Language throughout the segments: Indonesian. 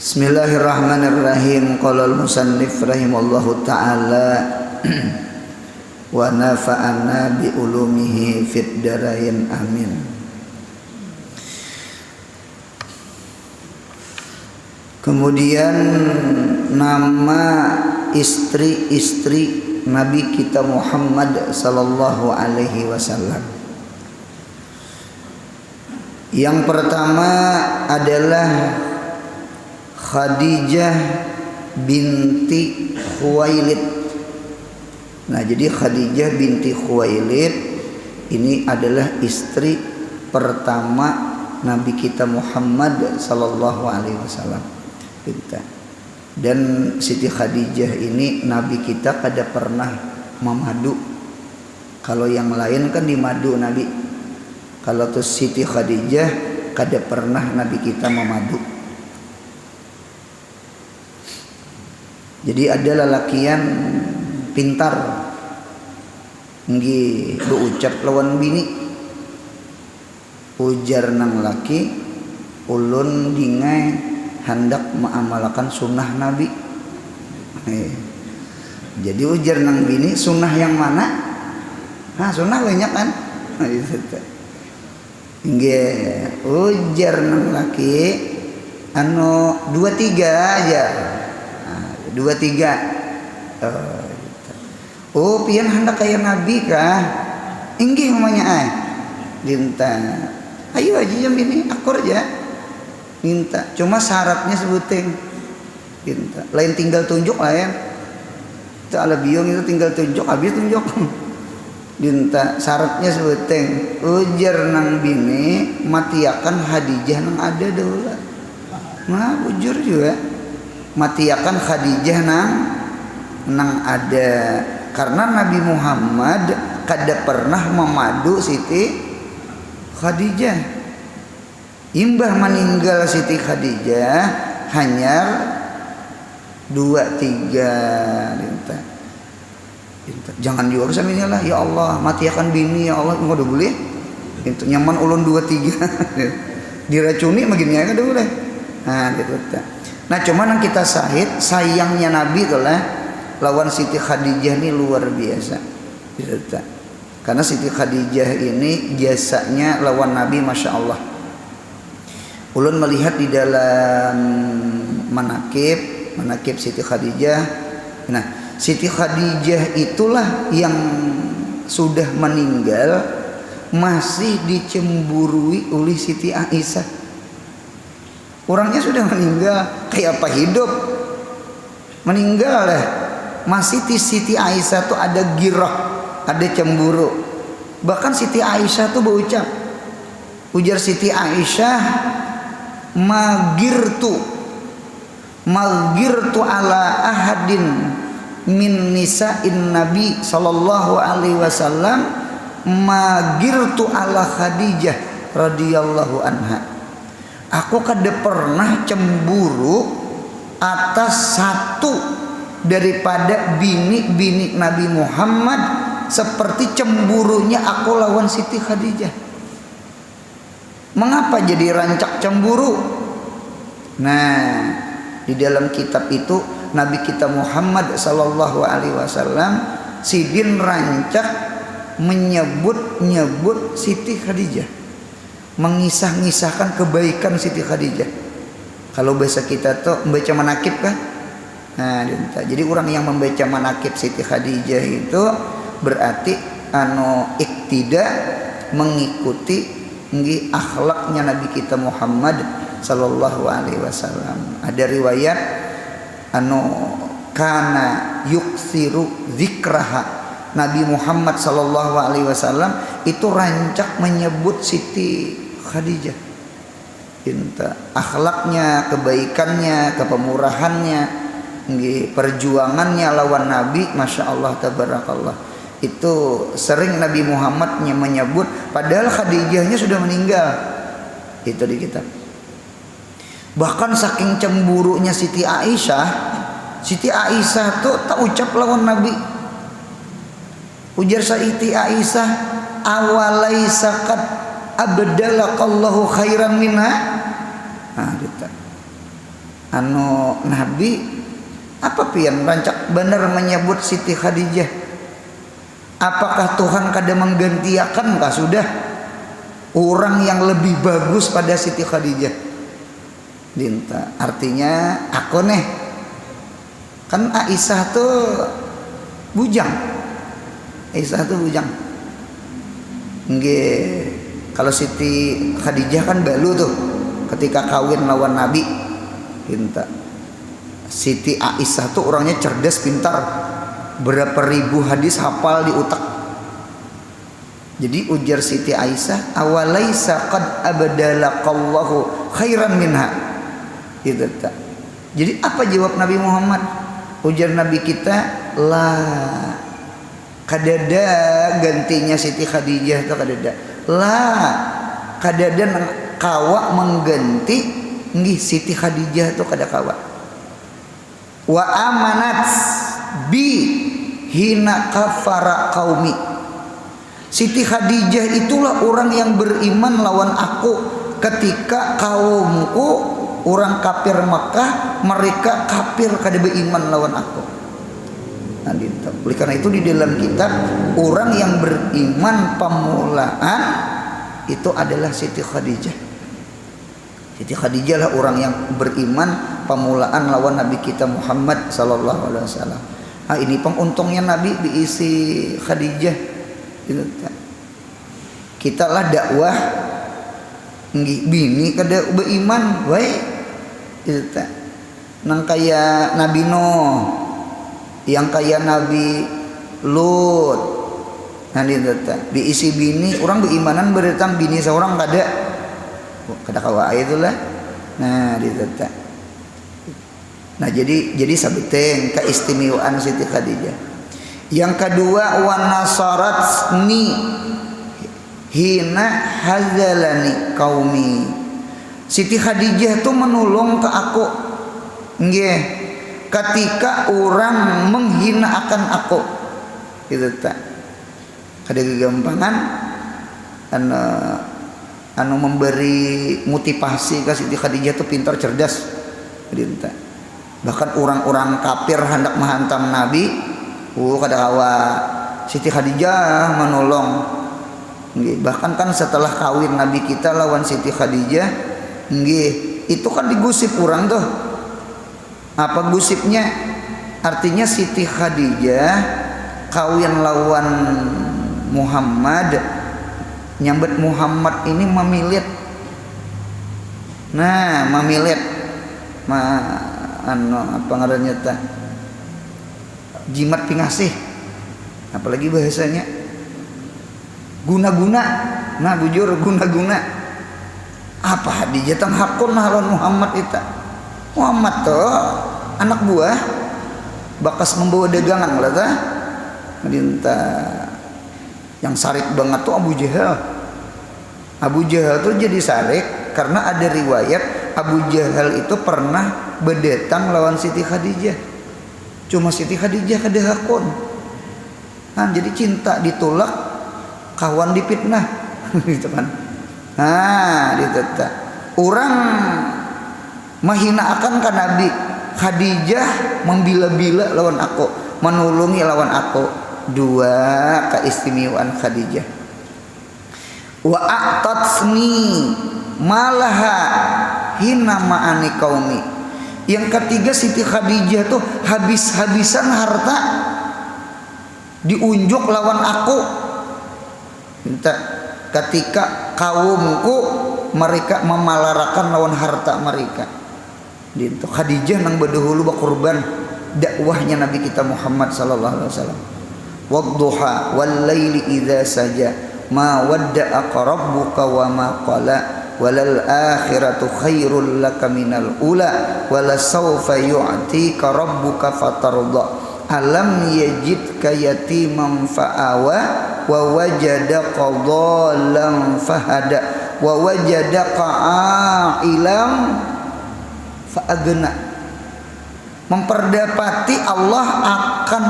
Bismillahirrahmanirrahim. Qala al-musannif rahimallahu ta'ala wa nafa'ana bi ulumihi fid darain amin. Kemudian nama istri-istri Nabi kita Muhammad sallallahu alaihi wasallam. Yang pertama adalah Khadijah binti Khuwailid. Nah, jadi Khadijah binti Khuwailid ini adalah istri pertama Nabi kita Muhammad sallallahu alaihi wasallam. Dan Siti Khadijah ini Nabi kita kada pernah memadu. Kalau yang lain kan dimadu Nabi. Kalau tuh Siti Khadijah kada pernah Nabi kita memadu. Jadi ada lelakian pintar nggih berucap lawan bini. Ujar nang laki ulun dingai hendak mengamalkan sunnah Nabi. Jadi ujar nang bini sunnah yang mana? Sunnah banyak kan? Nggih ujar nang laki 2-3 aja. 2-3. Oh pian hendak kayak Nabi kah? Inggih mamanya minta. Ayo aja jam ini akur aja. Minta. Cuma syaratnya sebutin. Minta. Lain tinggal tunjuk lah ya. Itu ala biong itu tinggal tunjuk habis tunjuk. Minta syaratnya sebutin. Ujar nang bini matiakan Khadijah nang ada dulu. Nah ujur juga. Matiakan Khadijah nang ada, karena Nabi Muhammad kada pernah memadu Siti Khadijah. Imbah meninggal Siti Khadijah hanya 2-3 linta. Jangan juga kesami lah ya Allah matiakan bini ya Allah enggak boleh. Itu nyaman ulun 2-3 diracuni begini ya kada boleh. Nah gitu. Nah cuman yang kita sayangnya Nabi itulah lawan Siti Khadijah ini luar biasa. Karena Siti Khadijah ini jasanya lawan Nabi Masya Allah. Ulun melihat di dalam manakib Siti Khadijah. Nah Siti Khadijah itulah yang sudah meninggal masih dicemburui oleh Siti Aisyah. Orangnya sudah meninggal, kayak apa hidup? Meninggal lah. Masih di Siti Aisyah tuh ada girah, ada cemburu. Bahkan Siti Aisyah tuh berucap, ujar Siti Aisyah, magirtu ala ahadin min nisa'in Nabi sallallahu alaihi wasallam, magirtu ala Khadijah radhiyallahu anha. Aku kada pernah cemburu atas satu daripada bini-bini Nabi Muhammad seperti cemburunya aku lawan Siti Khadijah. Mengapa jadi rancak cemburu? Nah, di dalam kitab itu Nabi kita Muhammad sallallahu alaihi wasallam sidin rancak menyebut Siti Khadijah. Mengisah-ngisahkan kebaikan Siti Khadijah. Kalau bahasa kita tuh membaca manakib kan? Nah, jadi orang yang membaca manakib Siti Khadijah itu berarti iktida mengikuti akhlaknya Nabi kita Muhammad sallallahu alaihi wasallam. Ada riwayat kana yuksiru zikraha. Nabi Muhammad sallallahu alaihi wasallam itu rancak menyebut Siti Khadijah. Akhlaknya, kebaikannya, kepemurahannya, perjuangannya lawan Nabi, Masya Allah tabarakallah. Itu sering Nabi Muhammad menyebut, padahal Khadijahnya sudah meninggal. Itu di kitab. Bahkan saking cemburunya Siti Aisyah tuh tak ucap lawan Nabi. Ujar Siti Aisyah, awalaisa qad abdalakallahu khairan minha. Nah, anu Nabi apa pian rancak bener menyebut Siti Khadijah? Apakah Tuhan kada menggantiakan kah sudah orang yang lebih bagus pada Siti Khadijah? Dinta artinya aku nih kan Aisyah tuh bujang. Aisyah tuh bujang. Nggih, kalau Siti Khadijah kan balu tuh ketika kawin lawan Nabi. Dinta Siti Aisyah tuh orangnya cerdas, pintar, berapa ribu hadis hafal di otak. Jadi ujar Siti Aisyah, awalaisa qad abdalaqallahu khairan minha. Gitu tak. Jadi apa jawab Nabi Muhammad? Ujar Nabi kita, lah kadada gantinya Siti Khadijah itu kadada. Lah kadada kawa mengganti nggih Siti Khadijah itu kada kawa. Wa amanat bi hina kafara qaumi. Siti Khadijah itulah orang yang beriman lawan aku ketika kaumku orang kafir Makkah, mereka kafir kada beriman lawan aku. Nah, oleh karena itu di dalam kitab orang yang beriman pamulaan itu adalah Siti Khadijah. Siti Khadijah lah orang yang beriman pamulaan lawan Nabi kita Muhammad sallallahu alaihi wasallam. Ah ini penguntungnya Nabi diisi Khadijah. Kita lah dakwah bini kada beriman wae. Itu nang kaya Nabi Nuh, yang kaya Nabi Lut. Nah diisi bini orang berimanan beretang bini seorang kada kawa itulah. Nah ditata. Nah jadi sabeteng keistimewaan Siti Khadijah. Yang kedua wa nasaratni hina hazalani qaumi. Siti Khadijah tuh menolong ke aku. Nggih, ketika orang menghina akan aku. Gitu tak. Kada kegampangan anu memberi motivasi ke Siti Khadijah itu pintar, cerdas. Bahkan orang-orang kafir hendak menghantam Nabi, kada kawa Siti Khadijah menolong. Bahkan kan setelah kawin Nabi kita lawan Siti Khadijah, itu kan digusip orang tuh. Apa gusipnya? Artinya Siti Khadijah kawin lawan Muhammad, nyambet Muhammad ini memilit. Nah, memilit apa ngarannya ta? Jimat pingasih. Apalagi bahasanya guna-guna. Nah, bujur guna-guna. Apa Khadijah tang hakun lawan Muhammad itu? Muhammad tuh anak buah bakas membawa dagangan lah ta. Minta yang sarik banget tuh Abu Jahal. Abu Jahal tuh jadi sarik karena ada riwayat Abu Jahal itu pernah berdatang lawan Siti Khadijah. Cuma Siti Khadijah kada hakun. Nah, jadi cinta ditolak, kawan dipitnah. Gitu kan. Nah, ditata. Orang menghina akan kan Nabi. Khadijah membila-bila lawan aku, menolongi lawan aku. Dua keistimewaan Khadijah. Wa a'tatsni malaha hina ma'ani qaumi. Yang ketiga Siti Khadijah tuh habis-habisan harta diunjuk lawan aku. Minta ketika kaumku mereka memalarakan lawan harta mereka. Dintu Khadijah nang badahulu bakurban dakwahnya Nabi kita Muhammad sallallahu alaihi wasallam. Wadduha wal laili idza saja ma wadda'aka rabbuka wa ma qala walal akhiratu khairul laka minal ula wala sawfa yu'tika rabbuka fatarda alam yajidka yatiman fa'awa wa wajadaka dhallan fahada wa wajadaka a'ilam fa'agna. Memperdapati Allah akan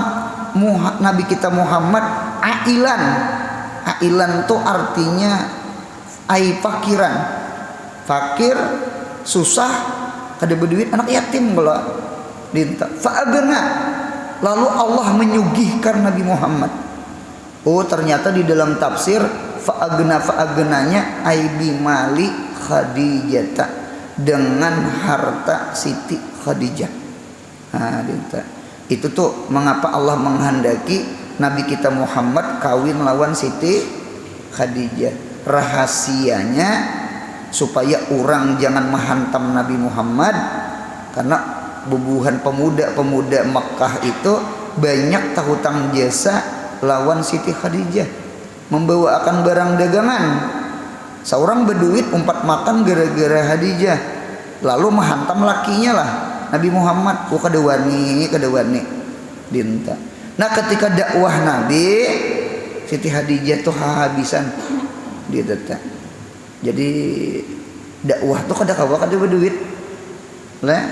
Nabi kita Muhammad ailan. Ailan itu artinya ai fakiran. Fakir, susah, kada berduit anak yatim kalau dinta fa'agna, lalu Allah menyugihkan Nabi Muhammad. Oh ternyata di dalam tafsir fa'agnanya aibi mali Khadijah, dengan harta Siti Khadijah. Nah, itu tuh mengapa Allah menghendaki Nabi kita Muhammad kawin lawan Siti Khadijah. Rahasianya supaya orang jangan menghantam Nabi Muhammad, karena bubuhan pemuda-pemuda Mekah itu banyak hutang jasa lawan Siti Khadijah, membawakan barang dagangan. Seorang berduit umpat makan gara-gara Khadijah, lalu menghantam lakinya lah Nabi Muhammad. Oh kada wani dinta. Nah ketika dakwah Nabi, Siti Khadijah tuh habisan dia tetap. Jadi dakwah tuh kada berduit lah.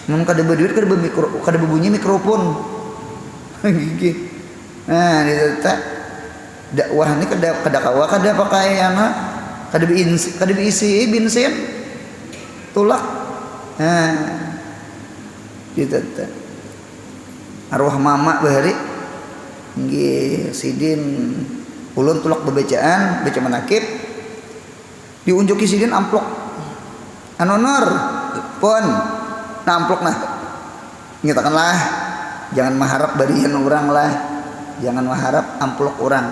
Mun kada berduit kada berbunyi mikrofon. Gigi. Nah dia tetap dakwah ini kada pakai anak, kada diisi bensin tulak. Nah gitu. Arwah mama bahari nggih sidin ulun tulak baca manakib, diunjuki sidin amplok anonor pun nah amplok nah ngitakanlah jangan mengharap barian orang lah, jangan mengharap amplok orang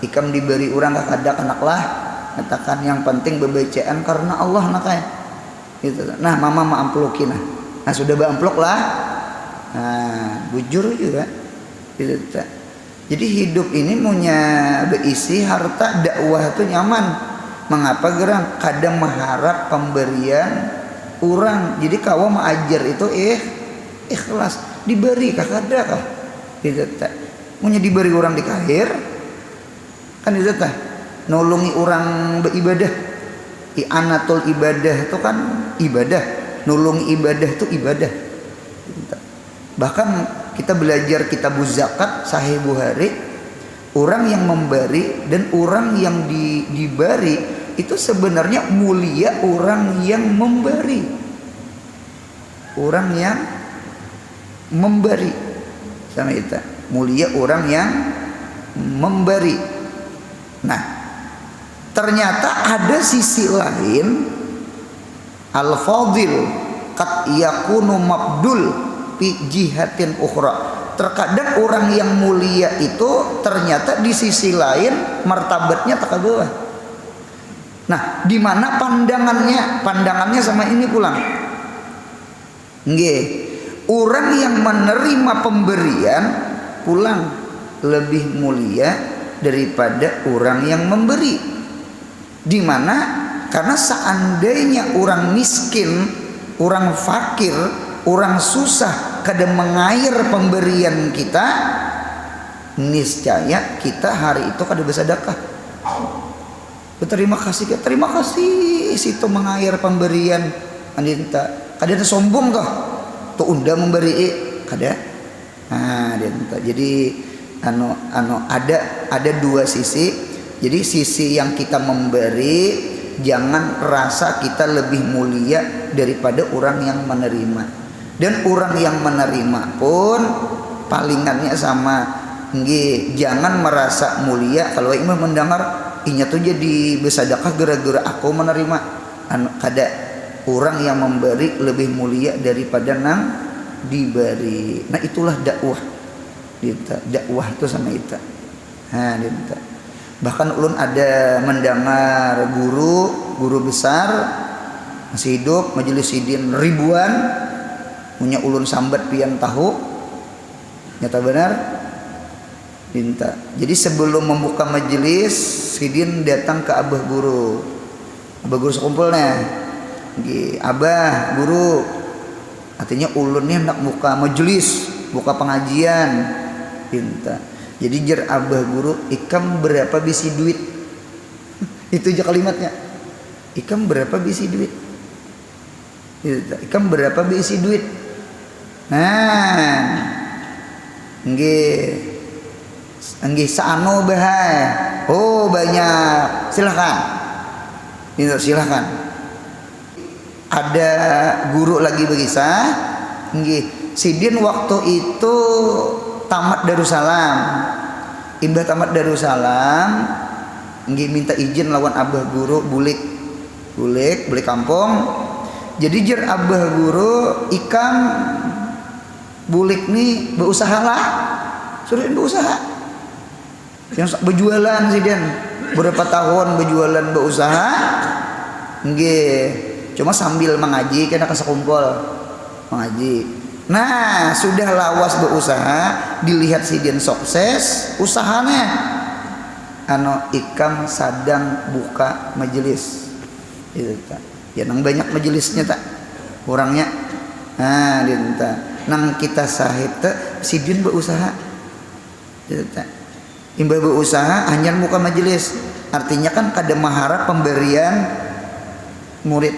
ikam diberi orang kada anak lah, katakan yang penting bebacaan karena Allah nakai gitu. Nah mama amplokin nah sudah beamplok lah. Nah bujur juga gitu. Jadi hidup ini punya berisi harta dakwah itu nyaman. Mengapa gerang kadang mengharap pemberian orang. Jadi kau mengajar itu ikhlas diberi kada kah gitu. Punya diberi orang di kahir kan itu tah nolongi orang beribadah. I'anatul ibadah itu kan ibadah, nolongi ibadah itu ibadah. Bahkan kita belajar kitabuz zakat Sahih Bukhari, orang yang memberi dan orang yang diberi itu sebenarnya mulia orang yang memberi. Orang yang memberi sama itu mulia orang yang memberi. Nah ternyata ada sisi lain, al-fadil kat yakunu mabdul fi jihatin ukhra. Terkadang orang yang mulia itu ternyata di sisi lain martabatnya tak bawah. Nah di mana pandangannya sama ini pulang nggih, orang yang menerima pemberian pulang lebih mulia daripada orang yang memberi. Di mana? Karena seandainya orang miskin, orang fakir, orang susah kada mengair pemberian kita, niscaya kita hari itu kada bersedekah. Berterima kasih situ mengair pemberian andinta. Kada sombong toh. Tu unda memberi kada. Nah, andinta. Jadi ada dua sisi. Jadi sisi yang kita memberi, jangan rasa kita lebih mulia daripada orang yang menerima. Dan orang yang menerima pun palingannya sama nggih, jangan merasa mulia kalau imam mendengar inya tuh jadi bersedekah gara-gara aku menerima. Kada, orang yang memberi lebih mulia daripada nang diberi. Nah itulah dakwah. Dakwah itu sama itu. Nah, bahkan ulun ada mendengar guru besar masih hidup majelis sidin ribuan punya ulun sambat pian tahu nyata benar minta. Jadi sebelum membuka majelis sidin datang ke abah guru sekumpulnya abah guru artinya ulunnya hendak buka majelis buka pengajian minta. Jadi jar abah guru, ikam berapa bisi duit? Itu aja kalimatnya. Ikam berapa bisi duit? Ikam berapa bisi duit? Nah, nggih saano bahaya. Oh banyak. Silakan. Itu silakan. ada guru lagi berkisah, nggih, sidin waktu itu tamat Darussalam. Imbah tamat Darussalam, nggih minta izin lawan abah guru bulik kampung. Jadi jer abah guru ikam bulik nih berusaha lah, suruh berusaha. Yang berjualan sidin berapa tahun berjualan berusaha, nggih. Cuma sambil mengaji kena kesekumpul mengaji. Nah, sudah lawas berusaha, dilihat sidin sukses usahanya. Ikam sadang buka majelis. Itu tak. Ya nang banyak majelisnya tak. Orangnya. Nah, dinta. Nang kita sahid tak sidin berusaha. Itu tak. Imbah berusaha hanya buka majelis. Artinya kan kada maharap pemberian murid.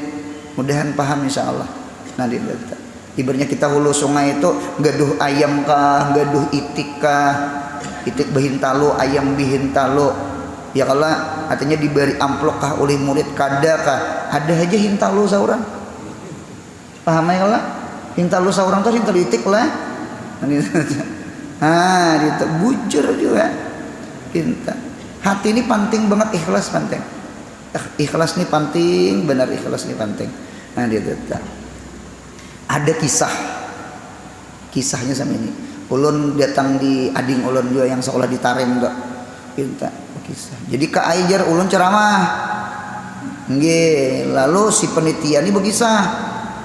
Mudahan paham insyaallah. Nah, dinta. Ibaratnya kita hulu sungai itu gaduh ayam kah, gaduh itik kah, itik bihintalo, ayam bihintalo. Ya kalau artinya diberi amplop kah oleh murid kada kah, ada aja hintalo sauran. Paham ya kalau hintalo sauran tuh hintalo itik lah. Itu bujur juga. Hinta. Hati ini penting banget, ikhlas penting. Ikhlas ini penting, benar ikhlas ini penting. Nah itu. Ada kisahnya sama ini. Ulun datang di ading ulun juga yang sekolah di Tarem enggak. Kita kisah. Jadi ke ajar ulun ceramah. Nggih, lalu si penitia ini berkisah.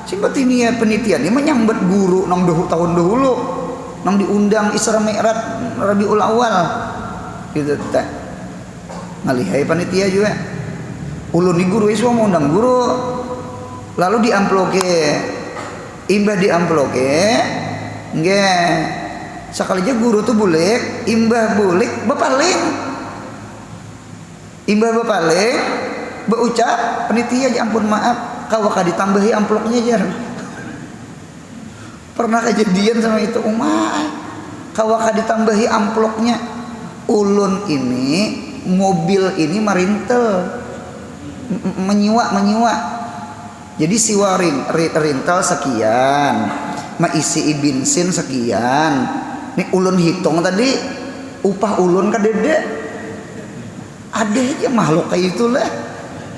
Si penitia ini menyambut guru nang tahun dahulu. Nang diundang Isra Mi'raj Rabiul Awal. Gitu teh. Ngalihai panitia juga. Ulun di guru isu mau undang guru. Lalu di amploke imbah di amploke nggih sakali aja guru tuh bulik imbah bulik bepaling berucap penitia ya ampun maaf kawaka ditambahi amplopnya jar. Pernah kejadian sama itu umat kawaka ditambahi amplopnya. Ulun ini mobil ini marintel menyiwa. Jadi siwa rental sekian, isi bensin sekian. Nih ulun hitung tadi upah ulun kadede. Ada aja makhluk kayak itulah.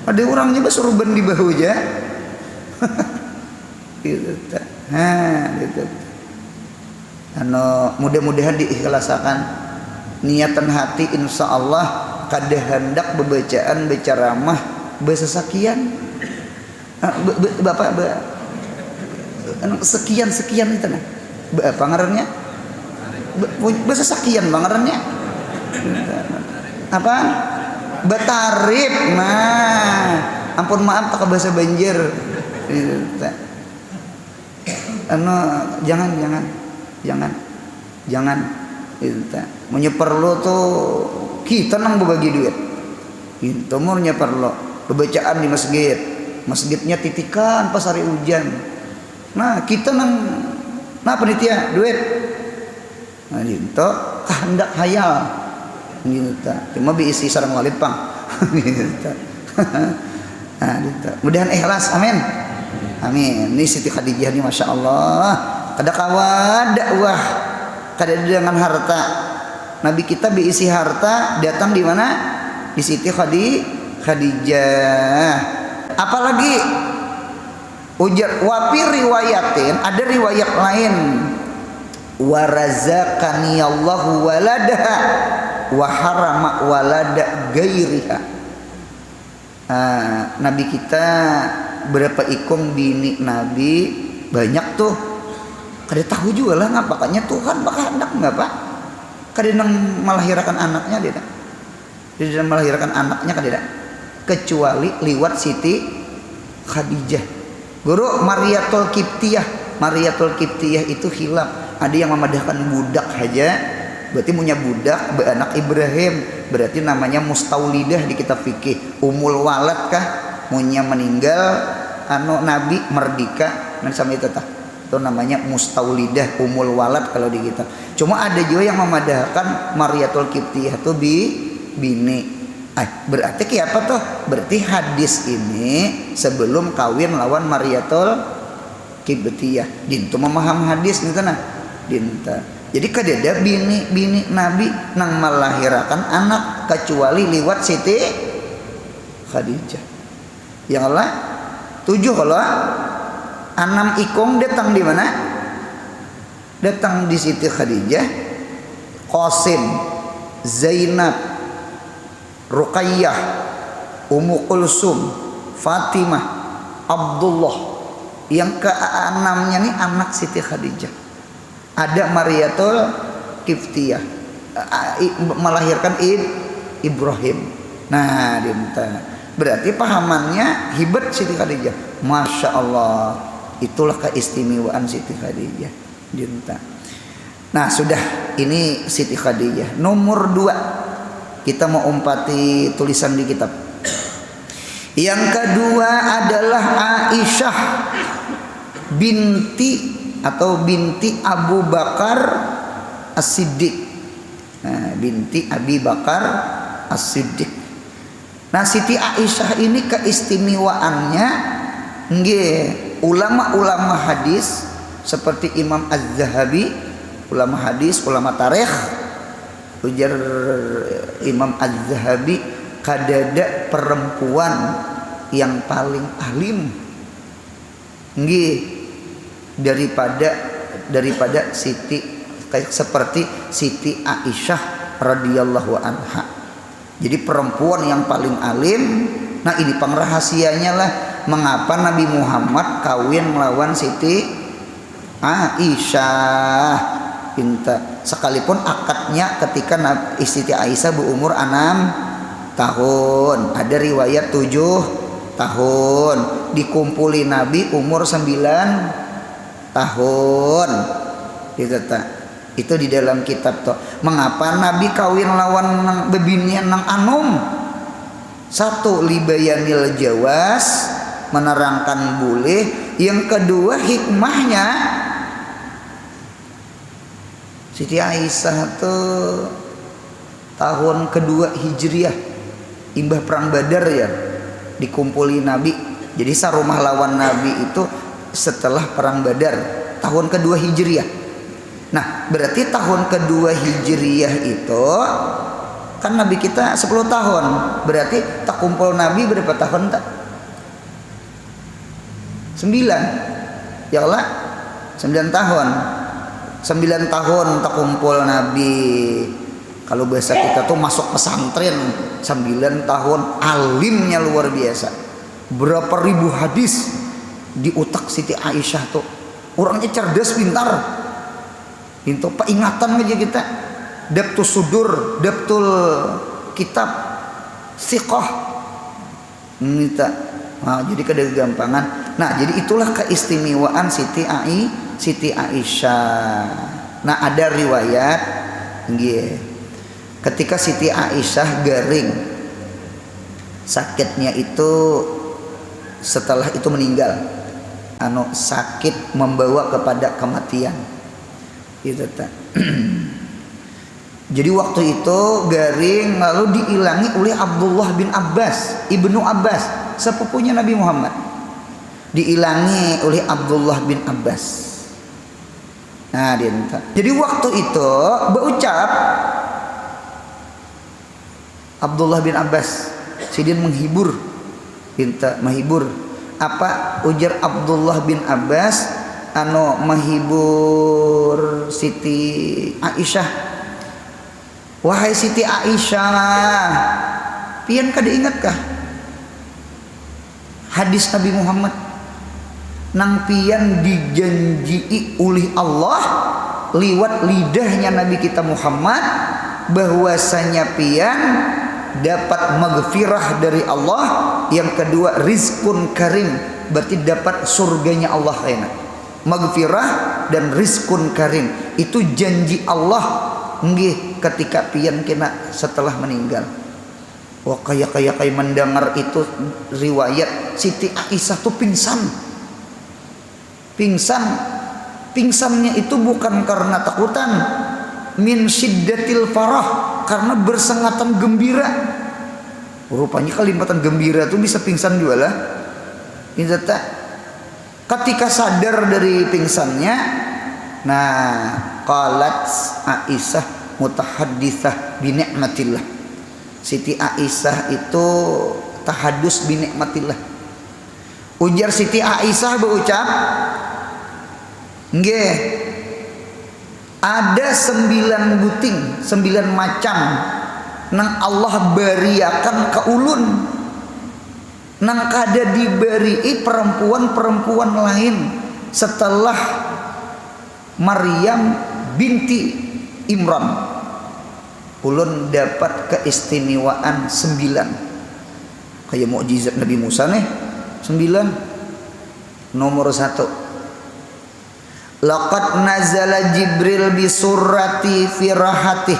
Ada orangnya bersuruban di bahu aja. Gitu. Gitu. Mudah-mudahan diikhlasakan niatan hati insya Allah kada hendak bebacaan berceramah besesakian. Bapak sekian itu nah pangarannya bahasa sekian pangarannya apa betarip. Nah ampun maaf tak bahasa banjir. Jangan mau perlu tuh kita nang berbagi duit itu mau perlu bacaan di masjidnya titikan pas hari hujan. Nah kita penitia duit. Nah itu kehendak hayal. Gitu. Cuma diisi sarang walipang. Gitu. Nah gitu. Mudahan ikhlas, amin. Amin. Ini Siti Khadijah ini masya Allah. Kada kawan dakwah, kada dengan harta. Nabi kita diisi harta datang di mana? Di Siti Khadijah. Apalagi ujar wafi riwayatin ada riwayat lain warazaqani Allahu waladaha wa harama walada gairiha. Nabi kita berapa ikum bini Nabi banyak tuh kada tahu juga lah ngapakanya Tuhan bakal hendak ngapa kada nang melahirkan anaknya dia melahirkan anaknya kada kecuali liwat Siti Khadijah. Guru Mariatul Qibtiyah itu hilaf. Ada yang memadahkan budak aja, berarti punya budak beranak Ibrahim, berarti namanya mustaulidah di kitab fikih. Umul walad kah punya meninggal Nabi merdeka dan sama itu namanya mustaulidah umul walad kalau di kitab. Cuma ada juga yang memadahkan Mariatul Qibtiyah itu bini. Berarti kayak apa tuh? Berarti hadis ini sebelum kawin lawan Mariatul Qibtiyah. Dintu memaham hadis gitu nah. Dinta. Jadi kadeda bini Nabi nang melahirkan anak kecuali liwat Siti Khadijah. Yang Allah 7 kalau 6 ikung datang di mana? Datang di Siti Khadijah, Qasim, Zainab, Ruqayyah, Ummu Kulsum, Fatimah, Abdullah. Yang ke-6-nya nih anak Siti Khadijah. Ada Mariatul Qibtiyah, melahirkan Ibrahim. Nah, dinta. Berarti pahamannya hibat Siti Khadijah. Masya Allah, itulah keistimewaan Siti Khadijah. Dinta. Nah, sudah ini Siti Khadijah. Nomor 2. Kita mau umpati tulisan di kitab. Yang kedua adalah Aisyah binti Abu Bakar As-Siddiq. Nah, binti Abi Bakar As-Siddiq. Nah, Siti Aisyah ini keistimewaannya ulama-ulama hadis seperti Imam Az-Zahabi, ulama hadis, ulama tarikh, ujar Imam Az-Zahabi, kadada perempuan yang paling alim daripada Siti, seperti Siti Aisyah radhiyallahu anha. Jadi perempuan yang paling alim. Nah, ini pengrahasianya lah mengapa Nabi Muhammad kawin melawan Siti Aisyah. Sekalipun akadnya ketika Siti Aisyah berumur 6 tahun, ada riwayat 7 tahun, dikumpuli Nabi umur 9 tahun. Itu di dalam kitab tuh. Mengapa Nabi kawin lawan bebinian nang anum? 1 libayanil jawas, menerangkan boleh. Yang kedua hikmahnya, Siti Aisyah tuh tahun kedua Hijriah, imbah perang Badar ya, dikumpuli Nabi. Jadi sarumah lawan Nabi itu setelah perang Badar, tahun kedua Hijriah. Nah, berarti tahun kedua Hijriah itu kan Nabi kita 10 tahun. Berarti tak kumpul Nabi berapa tahun tak? 9. Ya Allah, 9 tahun. 9 tahun tak kumpul Nabi. Kalau bahasa kita tuh masuk pesantren 9 tahun, alimnya luar biasa. Berapa ribu hadis di otak Siti Aisyah tuh. Orangnya cerdas, pintar. Itu peringatan aja kita. Dabtul sudur, dabtul kitab, siqah. Nah, jadi kegampangan. Nah, jadi itulah keistimewaan Siti Aisyah. Nah, ada riwayat ketika Siti Aisyah garing, sakitnya itu setelah itu meninggal, sakit membawa kepada kematian gitu tak. Jadi waktu itu garing, lalu diilangi oleh Abdullah bin Abbas, ibnu Abbas, sepupunya Nabi Muhammad. Diilangi oleh Abdullah bin Abbas. Nah, dia minta. Jadi waktu itu berucap Abdullah bin Abbas, sidin menghibur, menghibur. Apa ujar Abdullah bin Abbas? Menghibur Siti Aisyah. Wahai Siti Aisyah, pian kada ingatkah hadis Nabi Muhammad nang pian dijanjii oleh Allah liwat lidahnya Nabi kita Muhammad bahwasanya pian dapat maghfirah dari Allah, yang kedua rizkun karim, berarti dapat surganya Allah kayaknya. Maghfirah dan rizkun karim itu janji Allah ketika pian kena setelah meninggal. Wah, kayak mendengar itu riwayat Siti Aisyah tuh pingsannya itu bukan karena takutan, min syiddatil farah, karena bersengatan gembira. Rupanya kalimpatan gembira tuh bisa pingsan juga lah. Ini tak. Ketika sadar dari pingsannya, nah qalat Aisyah mutahadditsah bi ni'matillah. Siti Aisyah itu tahadus bi ni'matillah. Ujar Siti Aisyah berucap, nggih, ada 9 buting, 9 macam nang Allah bariakan ke ulun, nang kada diberi perempuan-perempuan lain setelah Maryam binti Imran. Ulun dapat keistimewaan 9, kayak mukjizat Nabi Musa nih. 9. Nomor 1, laqad nazala Jibril bi surrati fi rahatih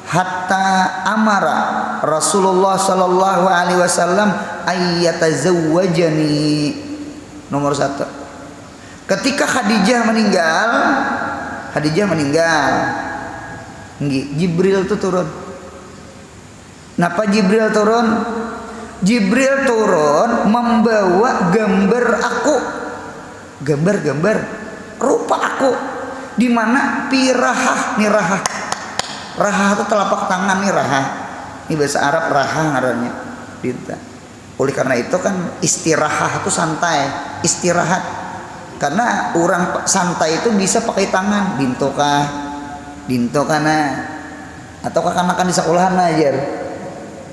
hatta amara Rasulullah sallallahu alaihi wasallam ayyatazawwajani. Nomor 1, ketika Khadijah meninggal, Jibril itu turun. Kenapa Jibril turun? Jibril turun membawa gambar aku, gambar rupa aku, di mana pirahah nih, rahah itu telapak tangan nih, rahah ini bahasa Arab, rahah ngarannya dinta. Oleh karena itu kan istirahat itu santai, istirahat, karena orang santai itu bisa pakai tangan, dinto kana atau kakanakan di sekolahan aja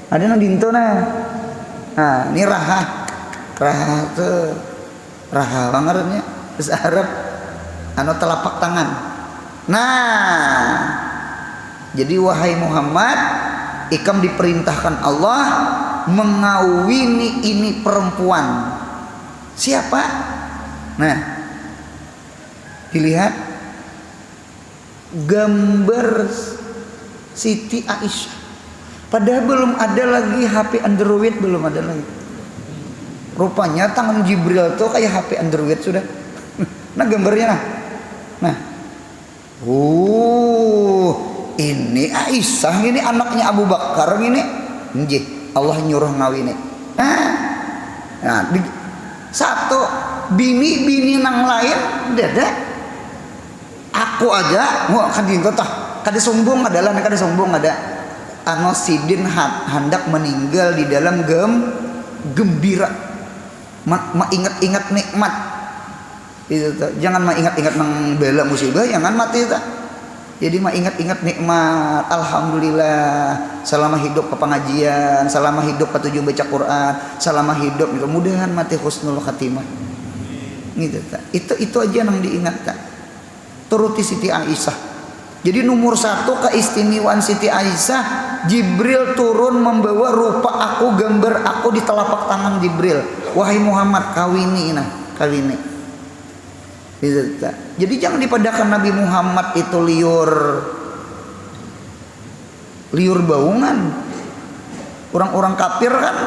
ada nang dinto nah. Nah, ini rahah tuh rahah bangetnya bahasa Arab, telapak tangan. Nah, jadi wahai Muhammad, ikam diperintahkan Allah mengawini ini perempuan. Siapa? Nah, dilihat gambar Siti Aisyah. Padahal belum ada lagi HP Android, belum ada lagi. Rupanya tangan Jibril tuh kayak HP Android sudah. Nah gambarnya nah. Ini Aisyah, ini anaknya Abu Bakar ini. Nggih, Allah nyuruh ngawini. Nah, satu bini nang lain dada. Aku aja, mau kan dinto tah. Kada sombong adalah, kada sombong ada. Sidin hendak meninggal di dalam gembira, ingat-ingat nikmat itu. Jangan ingat-ingat nang bela musibah, jangan mati itu. Jadi ingat-ingat nikmat. Alhamdulillah selama hidup ke pengajian, selama hidup ke 7 baca Quran, selama hidup mudah-mudahan mati husnul khatimah gitu. Itu aja nang diingat tak. Turuti Siti Aisyah. Jadi nomor 1 keistimewaan Siti Aisyah, Jibril turun membawa rupa aku, gambar aku di telapak tangan Jibril. Wahai Muhammad, kawini. Jadi jangan dipadakan Nabi Muhammad itu liur baungan. Orang-orang kafir kan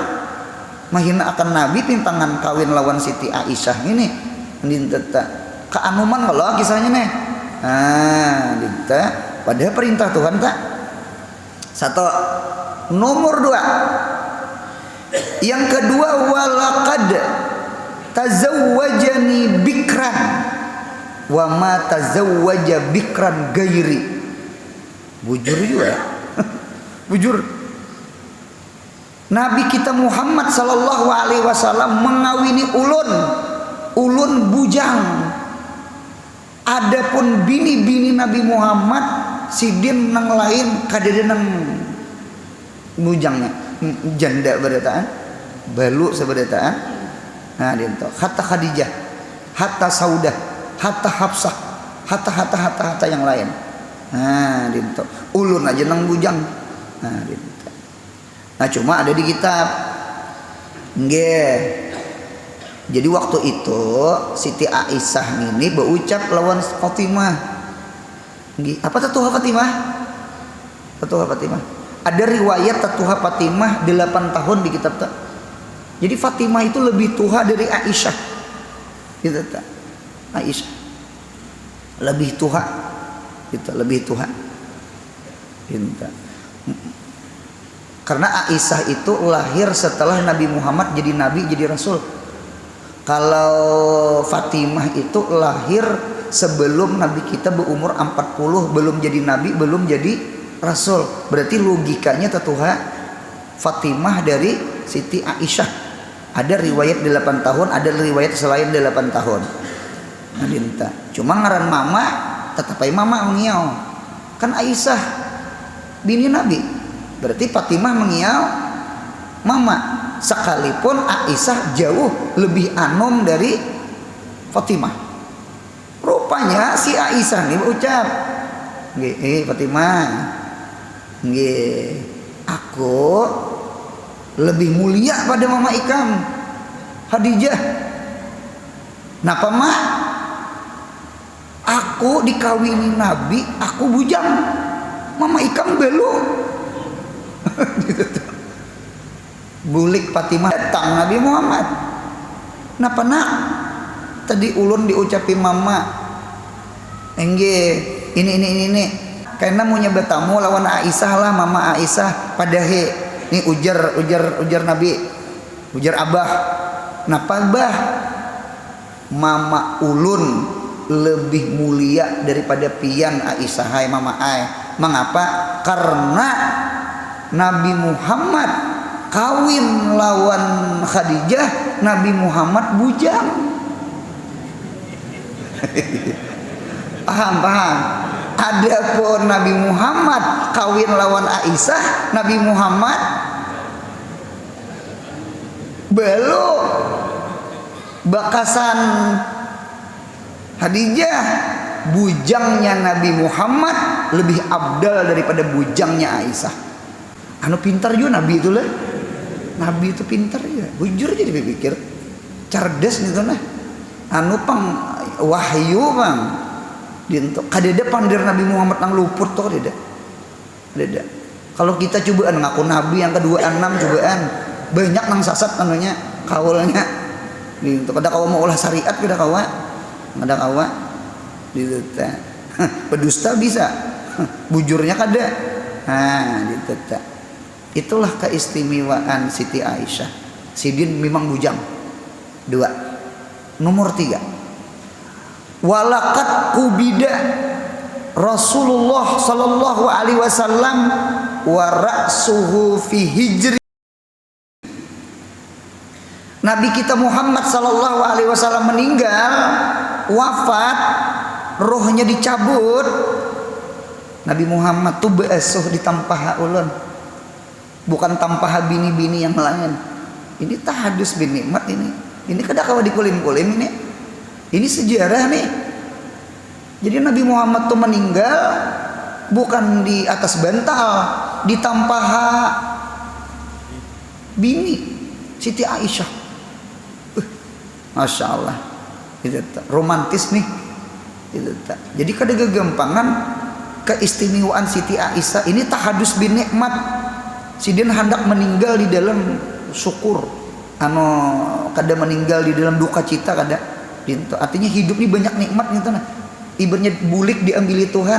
menghina akan Nabi, pintangan kawin lawan Siti Aisyah ini. Keanuman kalau kisahnya nih. Dinta padahal perintah Tuhan tak. 1. Nomor 2, yang kedua, walaqad tazawwajani bikran wa ma tazawwaja bikran gairi. Bujur juga. Bujur. Nabi kita Muhammad sallallahu alaihi wasallam mengawini ulun bujang. Adapun bini Nabi Muhammad sidin nang lain kadede nang bujangnya, janda berataan, balu seberataan. Nah dinto hatta Khadijah, hatta Saudah, hatta Hafsah, hatta yang lain. Nah dinto ulun aja nang bujang. Nah dinto. Nah cuma ada di kitab. Nggih. Jadi waktu itu Siti Aisyah ini berucap lawan Fatimah. Apa tatuha Fatimah? Tatuha Fatimah. Ada riwayat tatuha Fatimah 8 tahun di kitab tak. Jadi Fatimah itu lebih tua dari Aisyah. Gitu tak. Aisyah lebih tua. Gitu, lebih tua. Gitu. Karena Aisyah itu lahir setelah Nabi Muhammad jadi nabi, jadi rasul. Kalau Fatimah itu lahir sebelum Nabi kita berumur 40, belum jadi nabi, belum jadi rasul. Berarti logikanya tetuha Fatimah dari Siti Aisyah. Ada riwayat 8 tahun, ada riwayat selain 8 tahun. Nadinta. Cuma ngaran mama tetap aja mama mengiau. Kan Aisyah bini Nabi. Berarti Fatimah mengiau mama. Sekalipun Aisyah jauh lebih anom dari Fatimah. Rupanya si Aisyah nih berucap, Fatimah, aku lebih mulia pada mama Ikam, Khadijah. Napa mak? Aku dikawini Nabi, aku bujang, mama Ikam belum. Gitu tuh. Bulik Fatimah datang Nabi Muhammad. Napa nak? Tadi ulun diucapin mama. Ini. Karena mau nyebut tamu lawan Aisyah lah, mama Aisyah padahe. Ini ujar Nabi. Ujar abah. Napa abah? Mama ulun lebih mulia daripada pian Aisyah hai mama ai. Mengapa? Karena Nabi Muhammad kawin lawan Khadijah, Nabi Muhammad bujang. Paham? Adapun Nabi Muhammad kawin lawan Aisyah, Nabi Muhammad belum. Bakasan Khadijah, bujangnya Nabi Muhammad lebih abdal daripada bujangnya Aisyah. Anu pintar juga Nabi itu lah. Nabi itu pintar ya, bujur jadi berpikir, cerdas gitu nah. Anu pang wahyu bang, dinto. Kadeda pandir Nabi Muhammad nang luput tuh kadeda. Kalau kita cobaan ngaku Nabi yang kedua 6 cobaan, banyak nang sasat anunya kaulnya. Dinto. Kada kawa mau ulah syariat kada kawa, Dinto. Pedusta bisa, bujurnya kada. Nah, dinto. Itulah keistimewaan Siti Aisyah. Sidin memang bujang. 2. Nomor 3. Walakat kubida Rasulullah sallallahu alaihi wasallam wa ra'suhu fi hijri. Nabi kita Muhammad sallallahu alaihi wasallam meninggal, wafat, rohnya dicabut. Nabi Muhammad tuh beasuh ditampah ulun. Bukan tampah bini-bini yang lain. Ini tahadus bin nikmat ini. Ini kada kawa dikulim-kulim ini. Ini sejarah nih. Jadi Nabi Muhammad tuh meninggal bukan di atas bantal, ditampah bini Siti Aisyah. Masya Allah. Itu romantis nih. Itu. Jadi kada gegampangan keistimewaan Siti Aisyah ini tahadus bin nikmat. Sidin hendak meninggal di dalam syukur, kada meninggal di dalam duka cita kada. Artinya hidup ini banyak nikmat gitu nah. Ibaratnya bulik diambil Tuhan,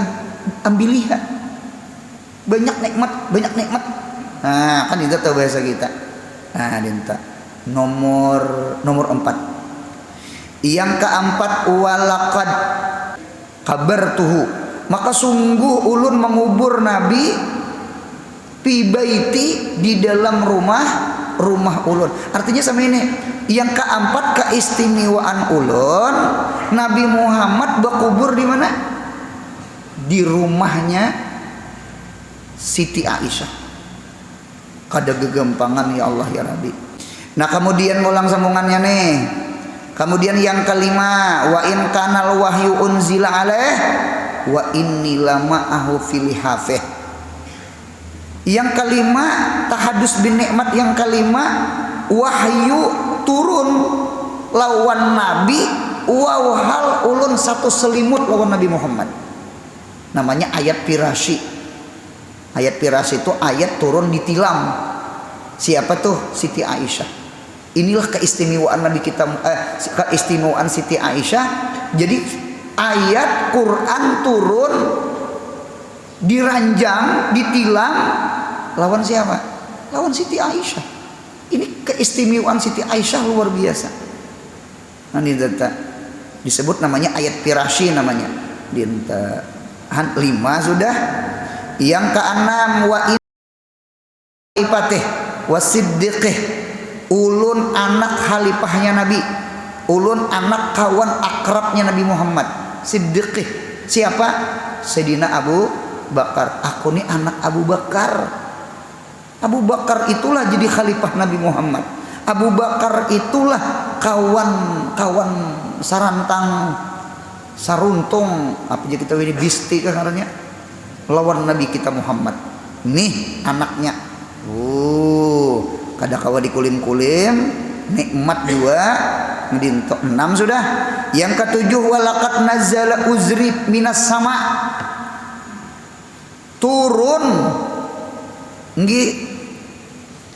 ambiliha. Banyak nikmat. Nah, kan itu tahu bahasa kita. Nah, dinta. Nomor 4. Yang keempat, walaqad kabartuhu. Maka sungguh ulun mengubur Nabi fi baiti di dalam rumah ulun. Artinya sama ini. Yang keempat keistimewaan ulun, Nabi Muhammad berkubur di mana? Di rumahnya Siti Aisyah. Kada gegampangan ya Allah ya Rabbi. Nah, kemudian ngulang sambungannya nih. Kemudian yang kelima, wa in kanal wahyu unzila alaih wa inni lama'ahu fil hafih. Yang kelima, tahadus bin nikmat. Yang kelima, wahyu turun lawan Nabi, wahal ulun satu selimut lawan Nabi Muhammad. Namanya ayat pirasi. Ayat pirasi itu ayat turun ditilam. Siapa tuh? Siti Aisyah. Inilah keistimewaan Nabi kita, keistimewaan Siti Aisyah. Jadi ayat Quran turun, diranjang, ditilam lawan siapa? lawan Siti Aisyah. Ini keistimewaan Siti Aisyah luar biasa. Nah, ini disebut namanya ayat firasyi namanya. Dinta 5 sudah. Yang keenam wa ifatih wasiddiqih, ulun anak halifahnya Nabi, ulun anak kawan akrabnya Nabi Muhammad. Siddiqih siapa? Sayyidina Abu Bakar. Aku nih anak Abu Bakar. Abu Bakar itulah jadi khalifah Nabi Muhammad. Abu Bakar itulah kawan-kawan sarantang saruntung apa aja kita ini bisti karena lawan Nabi kita Muhammad. Nih anaknya. Kada kawa dikulim-kulim, nikmat juga. Ngedintok 6 sudah. Yang ketujuh walakat nazala uzri minas sama, turun nggih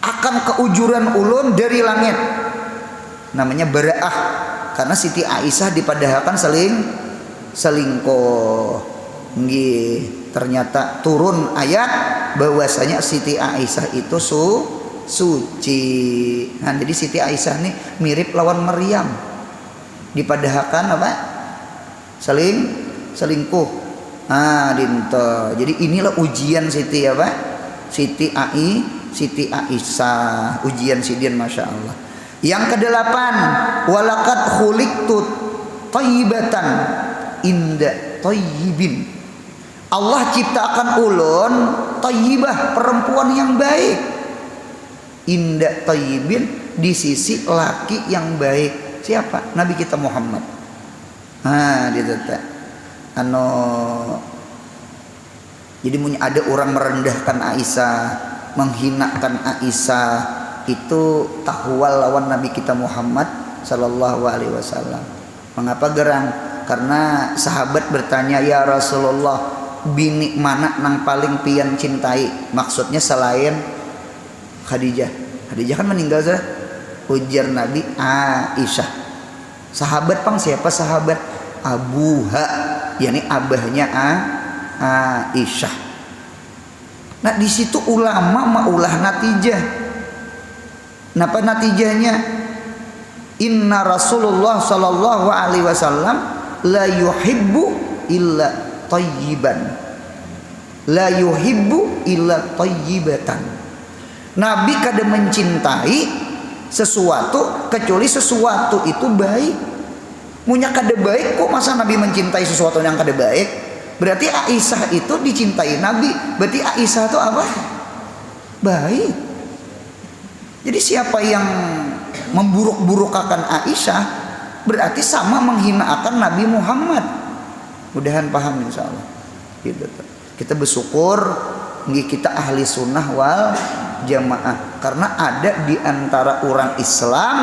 akan keujuran ulun dari langit, namanya baraah, karena Siti Aisyah dipadahkan selingkuh nggih. Ternyata turun ayat bahwasanya Siti Aisyah itu suci. Nah, jadi Siti Aisyah nih mirip lawan Maryam. Dipadahkan apa? Selingkuh. Ah, dinto. Jadi inilah ujian Siti apa? Siti Aisyah. Ujian sidian Masya Allah. Yang kedelapan, walakat khuliqtu thayyibatan inda thayyibin. Allah ciptakan ulun thayyibah, perempuan yang baik. Inda thayyibin, di sisi laki yang baik. Siapa? Nabi kita Muhammad. Nah, gitu tak. Jadi ada orang merendahkan Aisyah, menghinakan Aisyah, itu tahwal lawan Nabi kita Muhammad sallallahu alaihi wasallam. Mengapa gerang? Karena sahabat bertanya, ya Rasulullah, bini mana nang paling pian cintai? Maksudnya selain Khadijah. Khadijah kan meninggal sudah. Ujar Nabi, Aisyah. Sahabat pang siapa sahabat? Abuha, yakni abahnya Aisyah. Nah, di situ ulama maulah natijah. Napa natijahnya? Inna Rasulullah sallallahu alaihi wasallam la yuhibbu illa tayyiban, la yuhibbu illa tayyibatan. Nabi kada mencintai sesuatu kecuali sesuatu itu baik. Munya kada baik kok masa Nabi mencintai sesuatu yang kada baik? Berarti Aisyah itu dicintai Nabi. Berarti Aisyah itu apa? Baik. Jadi siapa yang memburuk-burukakan Aisyah berarti sama menghinakan Nabi Muhammad. Mudahan paham insyaallah. Gitu. Kita bersyukur kita ahli sunnah wal jamaah, karena ada di antara orang Islam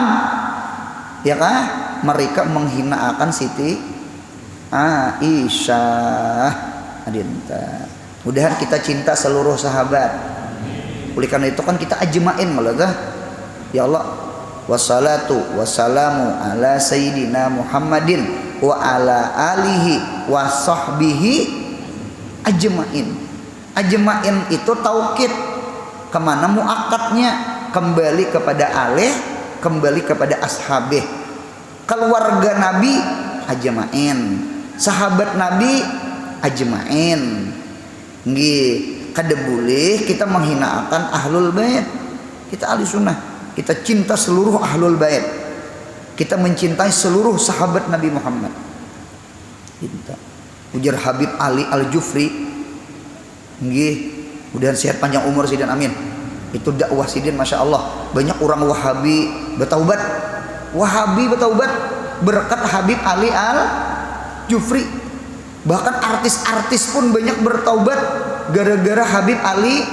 ya kan, mereka menghinakan Siti Aisyah. Adinta. Mudahan kita cinta seluruh sahabat. Oleh karena itu kan kita ajmain malah ya Allah, wassalatu wassalamu ala sayyidina Muhammadin wa ala alihi wa sahbihi ajmain. Ajmain itu taukid, kemana muakatnya? Kembali kepada alih, kembali kepada ashabih. Keluarga Nabi ajmain, sahabat Nabi ajmain. Nggih, kada boleh kita menghinakan ahlul bait. Kita ahli sunnah, kita cinta seluruh ahlul bait. Kita mencintai seluruh sahabat Nabi Muhammad. Cinta. Ujar Habib Ali Al-Jufri, nggih, mudahan sehat panjang umur sidin amin. Itu dakwah sidin Masya Allah. Banyak orang Wahabi bertaubat. Wahabi bertaubat berkat Habib Ali Al-Jufri. Bahkan artis-artis pun banyak bertaubat gara-gara Habib Ali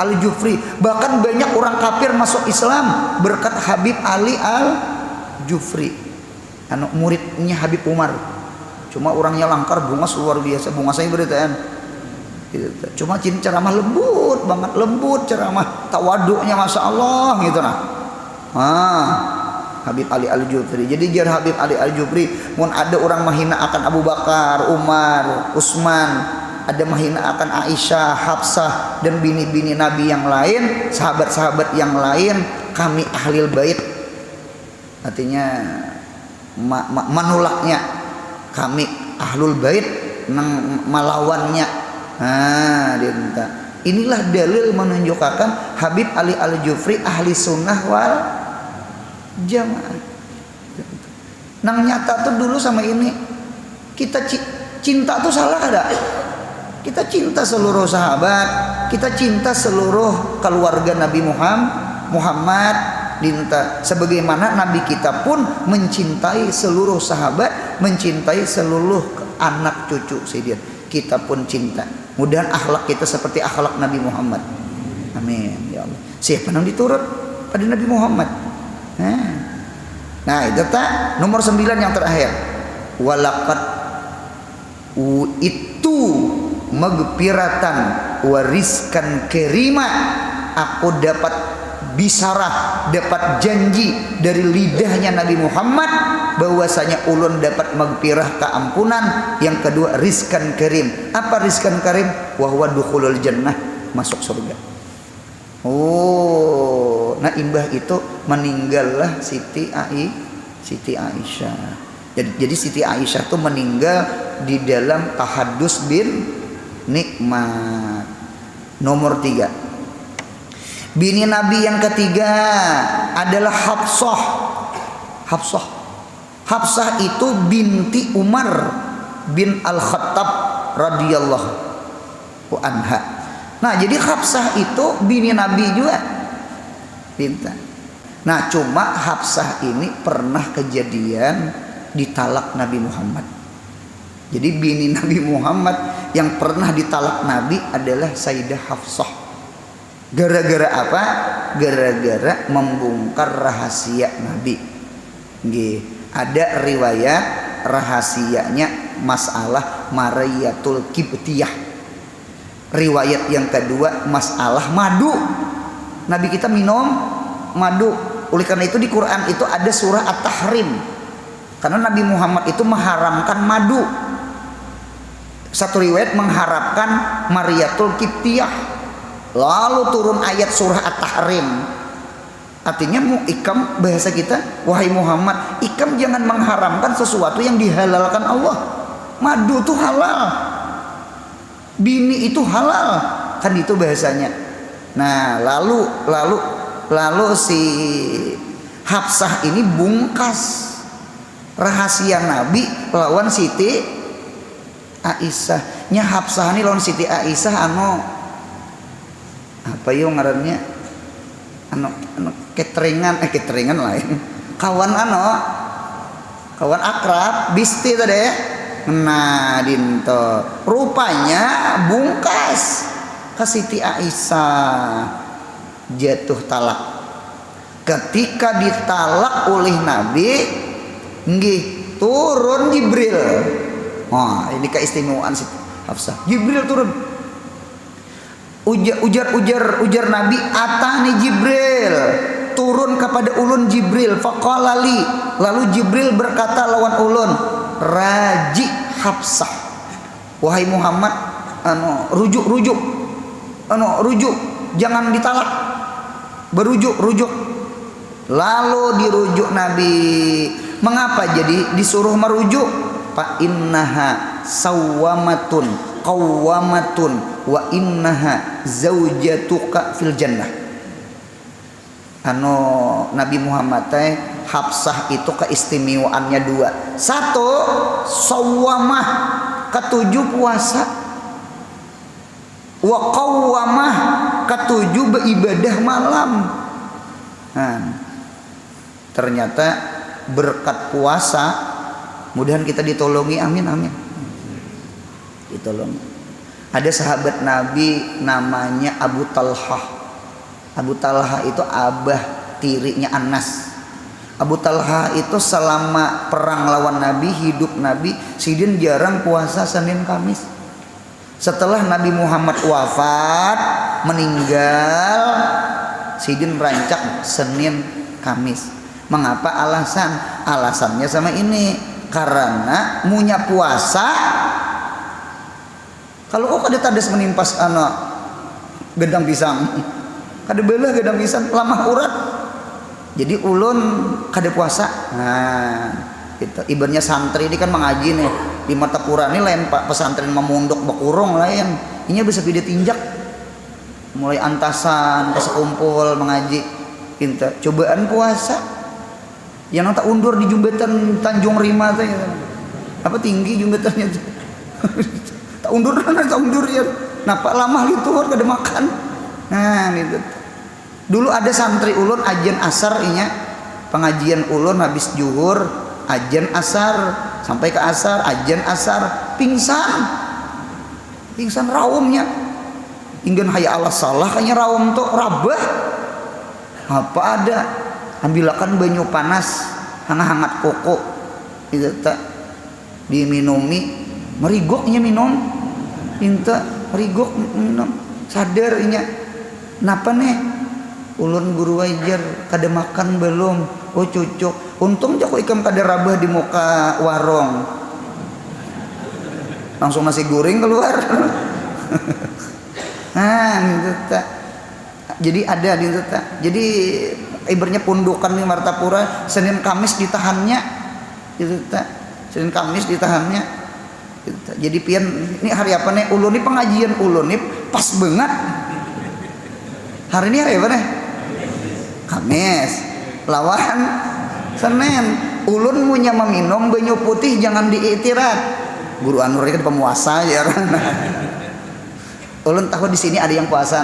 Al-Jufri. Bahkan banyak orang kafir masuk Islam berkat Habib Ali Al-Jufri. Muridnya Habib Umar. Cuma orangnya langkar, bungas luar biasa. Bungas saya beritaan. Cuma ceramah lembut banget, lembut ceramah, tawaduknya Masya Allah gitu nah. Habib Ali Al-Jufri. Jadi jar Habib Ali Al-Jufri, mun ada orang menghina akan Abu Bakar, Umar, Utsman, ada menghina akan Aisyah, Hafsah dan bini-bini Nabi yang lain, sahabat-sahabat yang lain, kami ahlil bait. Artinya menolaknya, kami ahlul bait nang malawannya. Dinta. Inilah dalil menunjukkan Habib Ali Al-Jufri ahli sunnah wal jamaah. Nang nyata tuh dulu sama ini kita cinta tuh salah ada. Kita cinta seluruh sahabat, kita cinta seluruh keluarga Nabi Muhammad dinta. Sebagaimana Nabi kita pun mencintai seluruh sahabat, mencintai seluruh anak cucu Sayyidina. Kita pun cinta. Mudah akhlak kita seperti akhlak Nabi Muhammad. Amin ya Allah. Siapa yang diturut pada Nabi Muhammad? Nah itu tak nomor 9 yang terakhir. Walaqad itu magfiratan wariskan kerima, aku dapat bisarah, dapat janji dari lidahnya Nabi Muhammad bahwasanya ulun dapat magfirah, keampunan. Yang kedua rizkan karim. Apa rizkan karim? Wa huwa dukhulul jannah, masuk surga. Nah imbah itu meninggallah Siti Aisyah. Jadi Siti Aisyah itu meninggal di dalam tahadus bin nikmat. Nomor 3, bini Nabi yang ketiga adalah Hafsah itu binti Umar bin Al-Khattab radhiyallahu anha. Nah jadi Hafsah itu bini Nabi juga pinta. Nah cuma Hafsah ini pernah kejadian ditalak Nabi Muhammad. Jadi bini Nabi Muhammad yang pernah ditalak Nabi adalah Sayyidah Hafsah. Gara-gara apa? Gara-gara membongkar rahasia Nabi. Ada riwayat rahasianya masalah Mariyatul Qibtiyah. Riwayat yang kedua masalah madu. Nabi kita minum madu. Oleh karena itu di Quran itu ada surah At-Tahrim. Karena Nabi Muhammad itu mengharamkan madu. Satu riwayat mengharapkan Mariyatul Qibtiyah. Lalu turun ayat surah At-Tahrim. Artinya ikam bahasa kita, wahai Muhammad, ikam jangan mengharamkan sesuatu yang dihalalkan Allah. Madu itu halal, bini itu halal, kan itu bahasanya. Nah lalu si Hafsah ini bungkas rahasia Nabi lawan Siti Aisyah. Nya Hafsah ini lawan Siti Aisyah apa yo ngarannya keteringan lain kawan akrab bisti tadi. Nah dinto rupanya bungkas ke Siti Aisyah jatuh talak. Ketika ditalak oleh Nabi turun Jibril. Ini keistimewaan Siti Hafsah. Jibril turun. Ujar Nabi, atani Jibril, turun kepada ulun Jibril, faqalali, lalu Jibril berkata lawan ulun, raji Hafsah, wahai Muhammad, rujuk, jangan ditalak, rujuk. Lalu dirujuk Nabi. Mengapa jadi disuruh merujuk? Fa innaha sawwamatun qawwamatun wa innaha zaujatuka fil jannah. Nabi Muhammad teh Hafsah itu keistimewaannya 2. 1 sawwamah, ketujuh puasa. Wa qawwamah, ketujuh beribadah malam. Ternyata berkat puasa mudahan kita ditolongi, amin. Ditolong. Ada sahabat Nabi namanya Abu Talhah. Abu Talhah itu abah tirinya Anas. Abu Talhah itu selama perang lawan Nabi, hidup Nabi, sidin jarang puasa Senin Kamis. Setelah Nabi Muhammad wafat, meninggal, sidin rancak Senin Kamis. Mengapa? Alasannya sama ini. Karena munya puasa Kalau kok kada tadas menimpas anak gedang pisang, kada belah gedang pisang lamah urat. Jadi ulun kada puasa. Nah, itu ibaratnya santri ini kan mengaji nih di Martapura ini lain pak pesantren memunduk bakurung lain. Ini bisa beda tinjak mulai antasan ke sekumpul mengaji. Kita cobaan puasa yang tak undur di jembatan Tanjung Rima tuh ya. Apa tinggi jembatannya tuh. tak undur ya. Napa lama gitu kada makan. Nah gitu. Dulu ada santri ulun ajian asar inya. Pengajian ulun habis zuhur, ajian asar sampai ke asar, ajian asar, pingsan raumnya. Ingin hayya Allah salah kayaknya raum tuh rabah. Apa ada? Ambilakan banyu panas, hangat koko. Itu tak diminumi, merigoknya minum. Minta merigok minum. Sadar inya. Napa nih? Ulun guru wajar kada makan belum. Oh cucuk. Untung jago ikam kada rabah di muka warung. Langsung nasi goreng keluar. Nah, gitu tak. Jadi ada di itu tak. Jadi ibaratnya pundukan di Martapura Senin Kamis ditahannya. Gitu tak. Senin Kamis ditahannya. Gitu tak. Jadi pian ini hari apa nih? Ulun ini pengajian ulun ini pas banget. Hari ini hari apa nih? Kamis. Lawan Senin. Ulun punya meminum banyu putih jangan diiktirat. Guru Anur ini kan pemuasa ya. Ulun tahu di sini ada yang puasa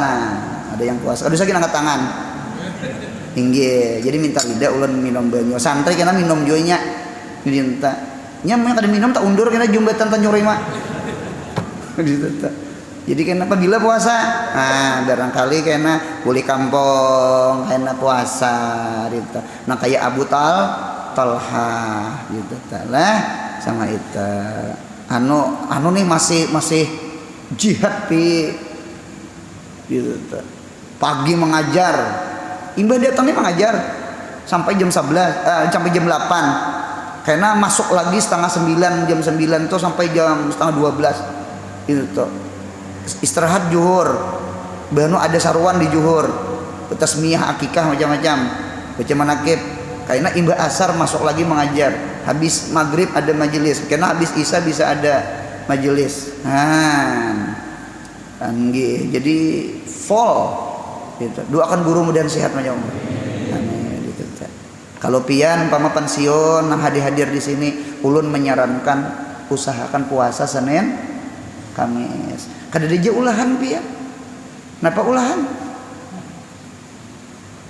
ada yang puasa. Aduh saya angkat tangan. Tinggi. Jadi minta lidah ulun minum banyu. Santri kena minum joinya. Minta. Nya kada minum tak undur kena jembatan Tanjung Rima. Jadi kena apabila puasa, barangkali kena boleh kampung, kena puasa gitu. Nah kayak Abu Talha gitu lah sama itu. Anu nih masih jihad gitu. Pagi mengajar, imbah datang nih mengajar sampai jam 11, sampai jam 8. Karena masuk lagi setengah 9, jam 9 tuh sampai jam setengah 12 itu tuh. Istirahat zuhur, banu ada saruan di zuhur, tasmiyah akikah macam-macam, baca manakib. Karena imbah asar masuk lagi mengajar, habis maghrib ada majelis, karena habis isya bisa ada majelis. Jadi full gitu. Doakan guru mudah sehat macam gitu. Kalau pian pama pensiun hadir di sini, ulun menyarankan usahakan puasa Senin Kamis. Kada deja ulahan pian. Napa ulahan?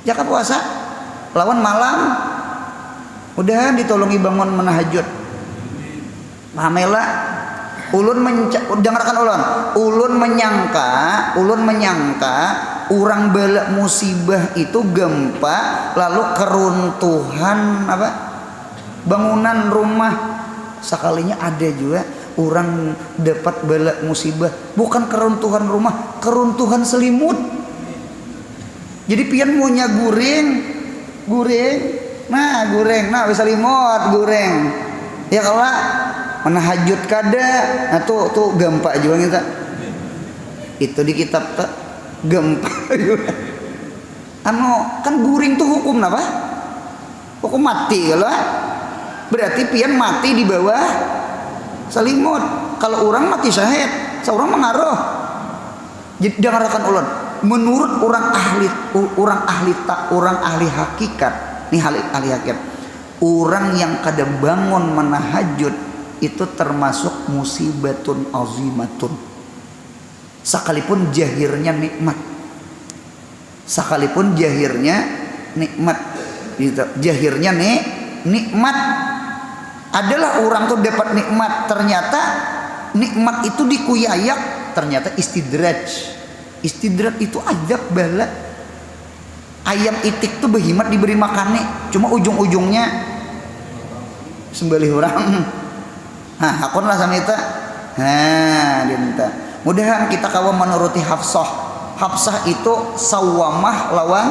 Jaka puasa lawan malam udah ditolongi bangun menahajud. Pahamela ulun dengarkan ulun menyangka orang bala musibah itu gempa lalu keruntuhan bangunan rumah. Sekalinya ada juga orang dapat bala musibah bukan keruntuhan rumah, keruntuhan selimut. Jadi pian maunya goreng nah bisa selimut goreng ya kalau menahajud kada. Nah tuh gempa juga kita itu di kitab tak gempa juga. Kan guring tuh hukum apa? Hukum mati kalau berarti pian mati di bawah selimut. Kalau orang mati syahid, seorang mengaruh. Jadi dengarkan ulun. Menurut orang ahli hakikat, nih ahli hakikat, orang yang kada bangun menahajud itu termasuk musibatun azimatun. Sekalipun jahirnya nikmat. Gitu. Jahirnya nikmat. Adalah orang tuh dapat nikmat, ternyata nikmat itu dikuyayak, ternyata istidraj itu azab bala. Ayam itik tuh behimat diberi makannya, cuma ujung-ujungnya sembelih orang. Hakun lah sama kita. Dinta. Mudahan kita kawan menuruti Hafsah itu sawamah lawan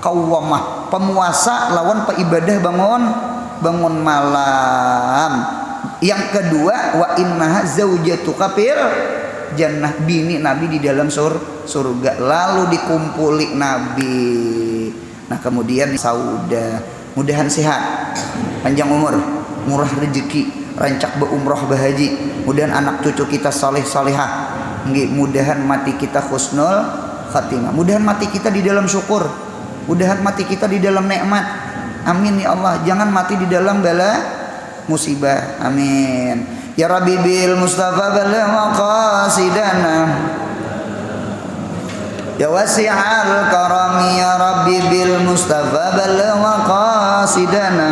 kawamah, pemuasa lawan peibadah bangun malam. Yang kedua wa innaha zaujatu kafir jannah, bini Nabi di dalam surga, lalu dikumpuli Nabi. Nah kemudian Sauda, mudahan sehat, panjang umur, murah rezeki, rancak berumroh bahaji, mudahan anak cucu kita saleh salehah, mudahan mati kita husnul khatimah, mudahan mati kita di dalam syukur, mudahan mati kita di dalam nikmat, amin ya Allah. Jangan mati di dalam bala musibah, amin ya Rabbi. Bil Mustafa balagh maqasidana ya wasi'al karami ya Rabbi. Bil Mustafa balagh maqasidana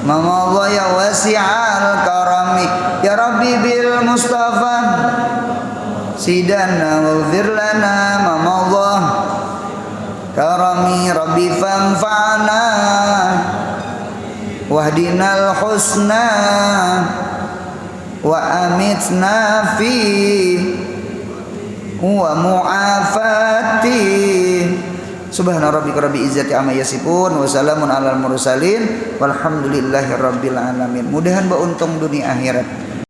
mama Allah ya wasi'al karami ya Rabbi. Bil Mustafa sidana waghfir lana mama Allah karami Rabbi. Fanfa'na wahdinal husna wa amitna fi wa mu'afati. Subhana rabbika rabbil izzati amma yasifun wa salamun alal mursalin walhamdulillahi rabbil alamin. Mudahan beruntung dunia akhirat.